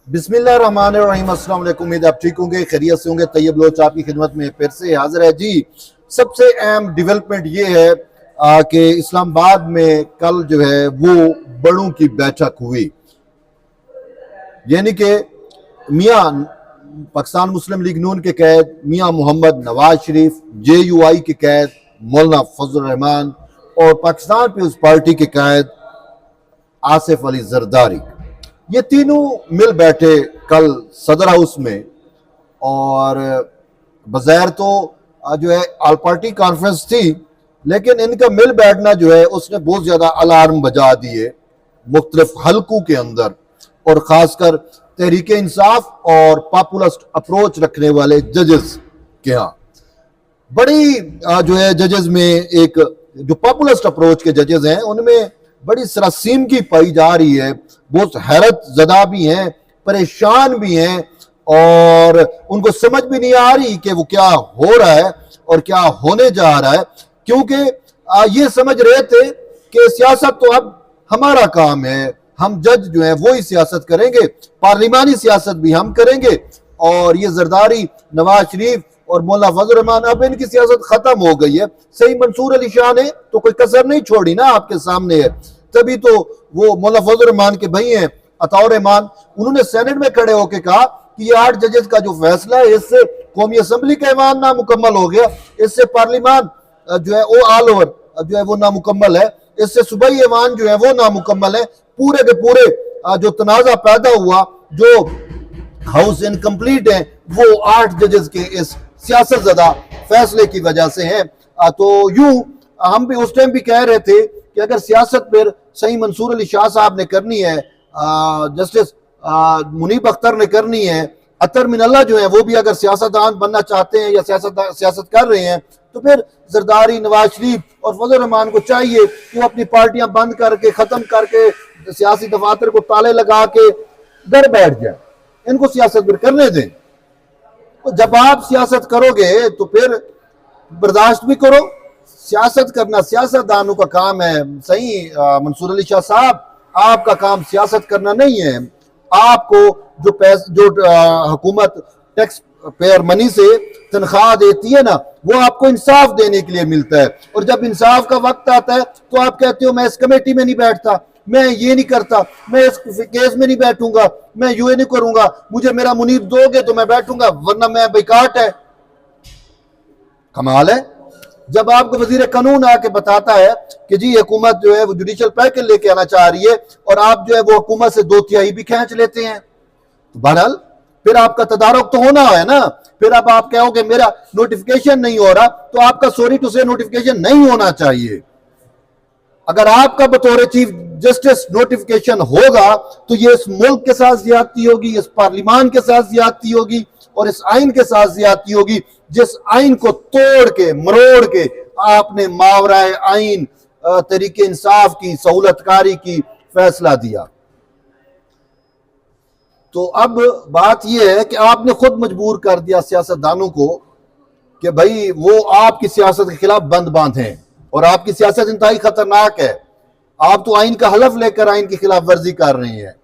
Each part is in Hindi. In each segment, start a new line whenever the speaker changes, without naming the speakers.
बिस्मिल्लाहिर्रहमानिर्रहीम। अस्सलाम वालेकुम। उम्मीद आप ठीक होंगे, खैरियत से होंगे। तैयब लोच आपकी खिदमत में फिर से हाजिर है जी। सबसे अहम डेवलपमेंट ये है कि इस्लामाबाद में कल जो है वो बड़ों की बैठक हुई, यानी कि मियाँ पाकिस्तान मुस्लिम लीग नून के कैद मियाँ मोहम्मद नवाज शरीफ, JUI के कैद मौलाना फजल रहमान और पाकिस्तान पीपल्स पार्टी के कैद आसिफ अली जरदारी, ये तीनों मिल बैठे कल सदर हाउस में। और बज़ाहिर तो जो है ऑल पार्टी कॉन्फ्रेंस थी, लेकिन इनका मिल बैठना जो है उसने बहुत ज़्यादा अलार्म बजा दिए मुख्तलिफ हलकों के अंदर, और ख़ासकर तहरीक इंसाफ और पॉपुलिस्ट अप्रोच रखने वाले जजेस के यहाँ। बड़ी जो है जजेस में एक जो पॉपुलिस्ट अप्रोच के जजेस हैं उनमें बड़ी सरासीम की पाई जा रही है, बहुत हैरत ज़दा भी हैं, परेशान भी हैं, और उनको समझ भी नहीं आ रही कि वो क्या हो रहा है और क्या होने जा रहा है, क्योंकि ये समझ रहे थे कि सियासत तो अब हमारा काम है, हम जज जो है वो ही सियासत करेंगे, पार्लिमानी सियासत भी हम करेंगे। और ये जरदारी, नवाज शरीफ और मौलाना फजल रहमान, अब इनकी सियासत खत्म हो गई है। सही मंसूर अली शाह ने तो कोई कसर नहीं छोड़ी ना, आपके सामने है। तभी तो वो मौलाना फजल रहमान के भाई हैं अताउर रहमान, उन्होंने सेनेट में खड़े होकर कहा कि ये 8 जजेस का जो फैसला है इससे कौमी असम्बली का ऐवान नामुकम्मल हो गया, इससे पार्लिमान जो है वो ऑल ओवर जो है वो नामुकम्मल है, इससे सूबाई ऐवान जो है वो नामुकम्मल है। पूरे के पूरे जो तनाजा पैदा हुआ, जो हाउस इनकम्प्लीट है, वो 8 जजेस के इस सियासत ज़दा फैसले की वजह से है। तो यूं हम भी उस टाइम भी कह रहे थे कि अगर सियासत पर सही मंसूर अली शाह साहब ने करनी है, जस्टिस मुनीब अख्तर ने करनी है, अतर मिनल्ला जो है वो भी अगर सियासतदान बनना चाहते हैं या सियासत कर रहे हैं, तो फिर जरदारी, नवाज शरीफ और फजल रहमान को चाहिए कि वो अपनी पार्टियां बंद करके, ख़त्म करके, सियासी दफातर को ताले लगा के घर बैठ जाए, इनको सियासत फिर करने दें। तो जब आप सियासत करोगे तो फिर बर्दाश्त भी करो। सियासत करना सियासतदानों का काम है। सही मंसूर अली शाह साहब, आपका काम सियासत करना नहीं है। आपको जो हुकूमत टैक्स पेयर मनी से तनख्वाह देती है ना, वो आपको इंसाफ देने के लिए मिलता है। और जब इंसाफ का वक्त आता है तो आप कहते हो मैं इस कमेटी में नहीं बैठता, मैं ये नहीं करता, मैं इस केस में नहीं बैठूंगा, मैं यूए नहीं करूंगा, मुझे मेरा मुनीब दोगे तो मैं बैठूंगा, वरना मैं बैकाट है। कमाल है। जब आपको वजीर कानून आके बताता है कि जी हुकूमत जो है वो जुडिशल पैकेज लेके आना चाह रही है, और आप जो है वो हुकूमत से 2/3 भी खींच लेते हैं, तो बहरहाल फिर आपका तदारुक तो होना है ना। फिर अब आप कहोगे मेरा नोटिफिकेशन नहीं हो रहा, तो आपका सॉरी टू से नोटिफिकेशन नहीं होना चाहिए। अगर आपका बतौर चीफ जस्टिस नोटिफिकेशन होगा तो ये इस मुल्क के साथ ज्यादती होगी, इस पार्लिमान के साथ ज्यादती होगी, और इस आइन के साथ ज्यादती होगी, जिस आइन को तोड़ के मरोड़ के आपने मावराए आइन तरीके इंसाफ की, सहूलतकारी की फैसला दिया। तो अब बात यह है कि आपने खुद मजबूर कर दिया सियासतदानों को कि भाई वो आपकी सियासत के खिलाफ बंद बांधे, और आपकी सियासत इंतहाई खतरनाक है। आप तो आइन का हलफ लेकर आइन की खिलाफ वर्जी कर रहे हैं।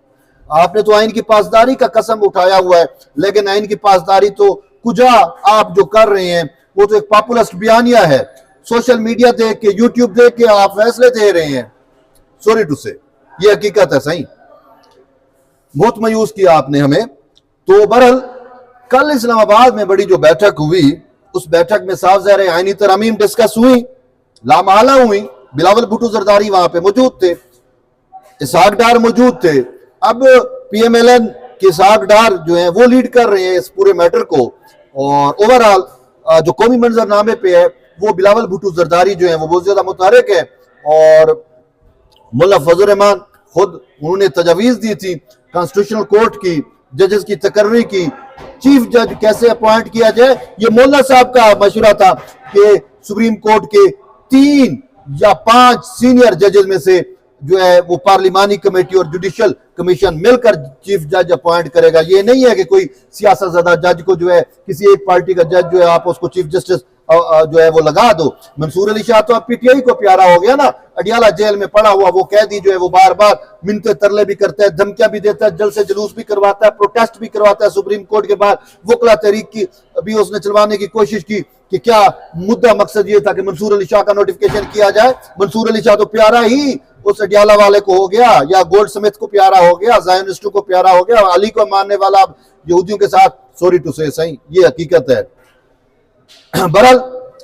आपने तो आइन की पासदारी का कसम उठाया हुआ है, लेकिन आइन की पासदारी तो कुजा आप जो कर रहे हैं वो तो एक पॉपुलिस्ट बयानिया है। सोशल मीडिया देख के, यूट्यूब देख के आप फैसले दे रहे हैं। सॉरी टू से ये हकीकत है। सही बहुत मायूस किया आपने हमें। तो बहरहाल कल इस्लामाबाद में बड़ी जो बैठक हुई, उस बैठक में साफ ज़ाहिर आईनी तरमीम डिस्कस हुई, लामाला हुई। बिलावल भुट्टो जरदारी वहां पे मौजूद थे, इसहाक डार मौजूद थे। अब PMLN के इसहाक डार जो है वो लीड कर रहे हैं इस पूरे मैटर को, और ओवरऑल जो कौमी मंजरनामे पे है वो बिलावल भुट्टो जरदारी जो है वो बहुत ज्यादा मुतहरिक है। और मुल्ला फजल रहमान खुद उन्होंने तजावीज दी थी कॉन्स्टिट्यूशनल कोर्ट की, जजेस की तकर्री की, चीफ जज कैसे अपॉइंट किया जाए। ये मुल्ला साहब का मशवरा था कि सुप्रीम कोर्ट के 3 या 5 सीनियर जजेस में से जो है वो पार्लिमानी कमेटी और जुडिशियल कमीशन मिलकर चीफ जज अपॉइंट करेगा। ये नहीं है कि कोई सियासतज़दा जज को जो है किसी एक पार्टी का जज जो है आप उसको चीफ जस्टिस जो है वो लगा दो। मंसूर अली शाह तो अब पीटीआई को प्यारा हो गया ना, अडियाला जेल में पड़ा हुआ वो कैदी जो है वो बार बार मिन्नते तरले भी करता है, धमकियां भी देता है, जलसे जुलूस भी करवाता है, प्रोटेस्ट भी करवाता है सुप्रीम कोर्ट के बाहर। वकला तहरीक की अभी उसने चलवाने की कोशिश की कि क्या मुद्दा मकसद ये था कि मंसूर अली शाह का नोटिफिकेशन किया जाए। मंसूर अली शाह तो प्यारा ही उस अडियाला वाले को हो गया, या गोल्ड स्मिथ को प्यारा हो गया, जायनिस्टों को प्यारा हो गया, अली को मानने वाला अब यहूदियों के साथ, सॉरी टू से सही, ये हकीकत है। बहरहाल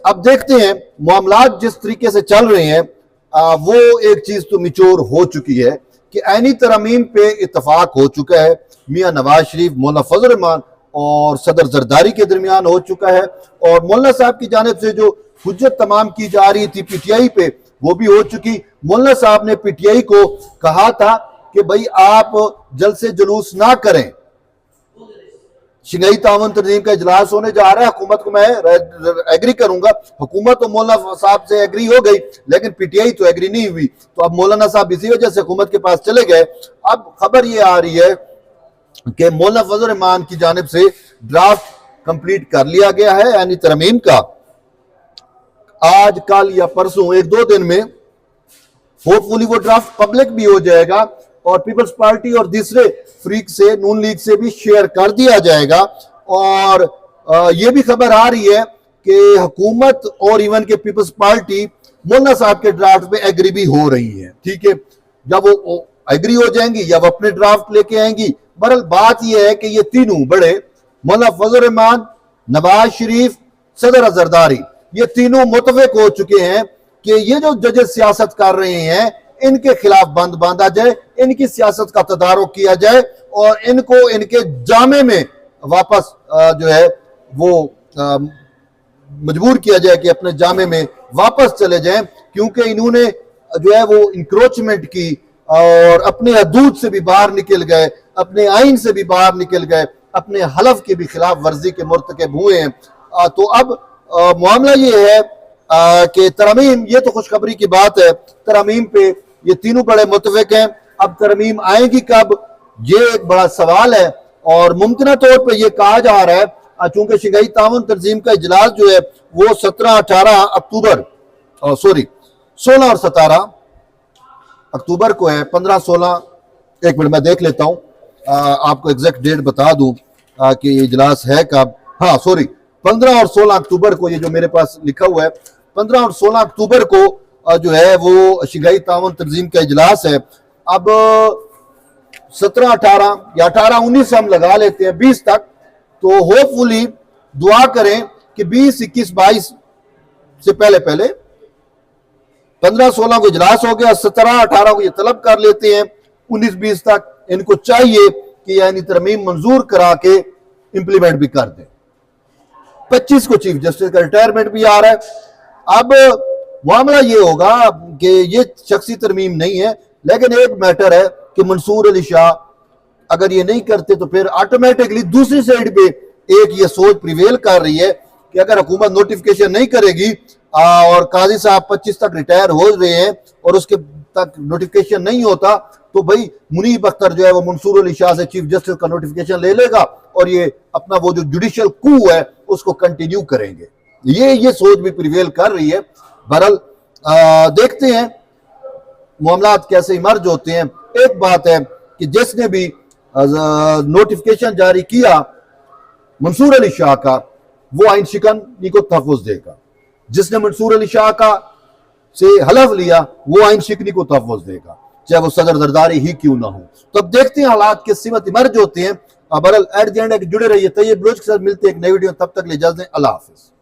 अब देखते हैं मामलात जिस तरीके से चल रहे हैं, वो एक चीज तो मिचोर हो चुकी है कि ऐनी तरमीम पे इतफाक हो चुका है। मियां नवाज शरीफ, मौलाना फजल रहमान और सदर जरदारी के दरमियान हो चुका है, और मौलाना साहब की जानिब से जो हुज्जत तमाम की जा रही थी पीटीआई पे वो भी हो चुकी। मौलाना साहब ने पीटीआई को कहा था कि भाई आप जलसे जुलूस ना करें, शंघाई ताउन तंजीम का इजलास होने जा रहा है, हुकूमत को मैं एग्री करूंगा। हुकूमत तो मौलाना साहब से एग्री हो गई, लेकिन पीटीआई तो एग्री नहीं हुई, तो अब मौलाना साहब इसी वजह से हुकूमत के पास चले गए। अब खबर ये आ रही है कि मौलाना फजल रहमान की जानिब से ड्राफ्ट कंप्लीट कर लिया गया है, यानी तरमीम का आज कल या परसों एक दो दिन में होपफुली वो ड्राफ्ट पब्लिक भी हो जाएगा और पीपल्स पार्टी और दूसरे फ्रीक से, नून लीग से भी शेयर कर दिया जाएगा। और ये भी खबर आ रही है कि हुकूमत और इवन के पीपल्स पार्टी मौलाना साहब के ड्राफ्ट पे एग्री भी हो रही है। ठीक है, जब वो एग्री हो जाएंगी या वो अपने ड्राफ्ट लेके आएंगी। बहरहाल बात यह है कि ये तीनों बड़े, मौलाना फजल रहमान, नवाज शरीफ, सदर जरदारी, ये तीनों मुतफिक हो चुके हैं कि ये जो जजेस सियासत कर रहे हैं इनके खिलाफ बंद बांधा जाए, इनकी सियासत का तदारुक किया जाए और इनको इनके जामे में वापस जो है वो मजबूर किया जाए कि अपने जामे में वापस चले जाएं, क्योंकि इन्होंने जो है वो इंक्रोचमेंट की और अपने हदूद से भी बाहर निकल गए, अपने आइन से भी बाहर निकल गए, अपने हलफ की भी खिलाफ वर्जी के मुर्तकब हुए हैं। तो अब मामला ये है कि तरमीम, ये तो खुशखबरी की बात है, तरमीम पे ये तीनों बड़े मुतफिक हैं। अब तरमीम आएगी कब, ये एक बड़ा सवाल है और मुमकिन तौर पर यह कहा जा रहा है चूंकि शंघाई ताउन तंजीम का इजलास जो है वो 17-18 अक्टूबर, सॉरी 16 और 17 अक्टूबर को है, 15-16, एक मिनट मैं देख लेता हूं, आपको एग्जैक्ट डेट बता दूं कि ये इजलास है कब। हाँ सॉरी, 15 और 16 अक्टूबर को, ये जो मेरे पास लिखा हुआ है 15 और 16 अक्टूबर को जो है वो शंघाई ताउन तंजीम का इजलास है। अब 17-18 या 18-19 हम लगा लेते हैं 20 तक, तो होपफुली दुआ करें कि 20, 21, 22 से पहले पहले 15-16 को इजलास हो गया, 17-18 को ये तलब कर लेते हैं, 19-20 तक इनको चाहिए कि यानी तरमीम मंजूर करा के इंप्लीमेंट भी कर दें। 25 को चीफ जस्टिस का रिटायरमेंट भी आ रहा है। अब मामला ये होगा कि ये शख्सी तरमीम नहीं है, लेकिन एक मैटर है कि मंसूर अली शाह अगर ये नहीं करते तो फिर ऑटोमेटिकली दूसरी साइड पे एक ये सोच प्रिवेल कर रही है कि अगर हुकूमत नोटिफिकेशन नहीं करेगी और काजी साहब 25 तक रिटायर हो रहे हैं और उसके तक नोटिफिकेशन नहीं होता, तो भाई मुनीब अख्तर जो है वो मंसूर अली शाह से चीफ जस्टिस का नोटिफिकेशन ले लेगा और ये अपना वो जो जुडिशियल कू है उसको कंटिन्यू करेंगे। ये सोच भी प्रिवेल कर रही है। बहरहाल देखते हैं मामलात कैसे इमर्ज होते हैं। एक बात है कि जिसने भी नोटिफिकेशन जारी किया मंसूर अली शाह का, वो आइन शिकनी को तहफ़्फ़ुज़ देगा। जिसने मंसूर अली शाह का से हलफ लिया वो आइन शिकनी को तहफ़्फ़ुज़ देगा, चाहे वो सदर जरदारी ही क्यों ना हो। तो अब देखते हैं हालात किस सिमत इमर्ज होते हैं। बहरहाल एट द एंड जुड़े रहिए। तैयब बलोच के साथ मिलते हैं एक नई वीडियो, तब तक ले इजाज़त दें, अल्लाह हाफ़िज़।